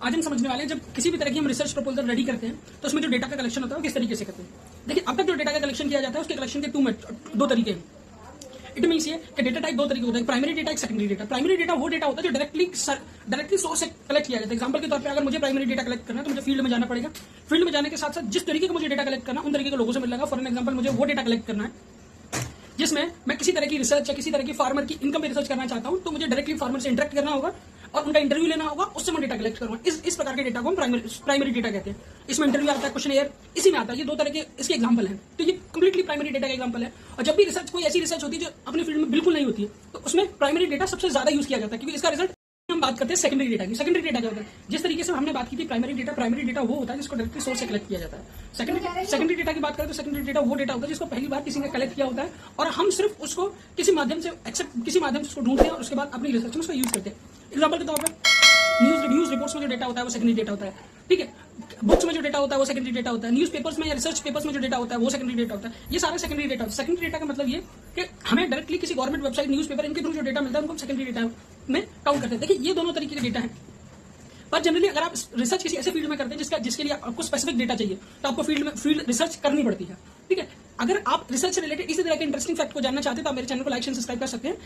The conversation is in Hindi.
आज हम समझने वाले हैं जब किसी भी तरह की हम रिसर्च प्रपोजल रेडी करते हैं तो उसमें जो डेटा का कलेक्शन होता है वो किस तरीके से करते हैं। देखिए, अब तक जो डेटा का कलेक्शन किया जाता है उसके कलेक्शन के दो तरीके हैं। इट मीन्स ये कि डेटा टाइप दो तरीके होते हैं, प्राइमरी डेटा, एक सेकेंडरी डेटा। प्राइमरी डेटा वो डेटा होता है जो डायरेक्टली सोर्स से कलेक्ट किया जाता है। एग्जांपल के तौर पे अगर मुझे प्राइमरी डेटा कलेक्ट करना है तो मुझे फील्ड में जाना पड़ेगा। फील्ड में जाने के साथ साथ जिस तरीके का मुझे डेटा कलेक्ट करना है उन तरीके के लोगों से मिलेगा। फॉर एग्जांपल मुझे वो डेटा कलेक्ट करना है जिसमें मैं किसी तरह की रिसर्च या किसी तरह की फार्मर की इनकम पे रिसर्च करना चाहता हूं, तो मुझे डायरेक्टली फार्मर से इंटरेक्ट करना होगा और उनका इंटरव्यू लेना होगा, उससे मैं डेटा कलेक्ट करूंगा। इस प्रकार के डेटा को हम प्राइमरी डेटा कहते हैं। इसमें इंटरव्यू आता है, क्वेश्चन इसी में आता है। ये दो तरह के इसके एग्जांपल हैं। तो ये कंप्लीटली प्राइमरी डेटा का एग्जांपल है। और जब भी रिसर्च कोई ऐसी रिसर्च होती है जो अपने फील्ड में बिल्कुल नहीं होती है तो उसमें प्राइमरी डेटा सबसे ज्यादा यूज किया जाता है, क्योंकि इसका रिजल्ट हम बात करते हैं सेकेंडरी डेटा की। सेकेंडरी डेटा क्या होता है? जिस तरीके से हमने बात की थी प्राइमरी डेटा वो होता है जिसको डायरेक्टली सोर्स से कलेक्ट किया जाता है। सेकेंडरी डेटा की बात करें तो सेकेंडरी डेटा वो डेटा होता है जिसको पहली बार किसी ने कलेक्ट किया होता है और हम सिर्फ उसको किसी माध्यम से उसको ढूंढते हैं और उसके बाद अपनी रिसर्च में उसको यूज करते हैं। एग्जाम्पल के तौर पर न्यूज रिपोर्ट्स में जो डेटा होता है वो सेकेंडरी डेटा होता है। ठीक है, बुक्स में जो डेटा होता है वो सेकेंडरी डेटा होता है। न्यूज पेपर्स में या रिसर्च पेपर्स में जो डेटा होता है वो सेकेंडरी डेटा होता है। ये सारा सेकेंडरी डेटा होता है। सेकेंडरी डेटा का मतलब ये कि हमें डायरेक्टली किसी गवर्नमेंट वेबसाइट, न्यूज पेपर, इनके थ्रू जो डेटा मिलता है उनको हम सेकेंडरी डेटा में काउंट करते हैं। देखिए, ये दोनों तरीके के डेटा है। पर जनरली अगर आप रिसर्च किसी ऐसे फील्ड में करते हैं जिसके लिए आपको स्पेसिफिक डेटा चाहिए तो आपको फील्ड रिसर्च करनी पड़ती है। ठीक है, अगर आप रिसर्च से रिलेटेड इसी तरह के इंटरेस्टिंग फैक्ट को जानना चाहते हैं तो आप मेरे चैनल को लाइक एंड सब्सक्राइब कर सकते हैं।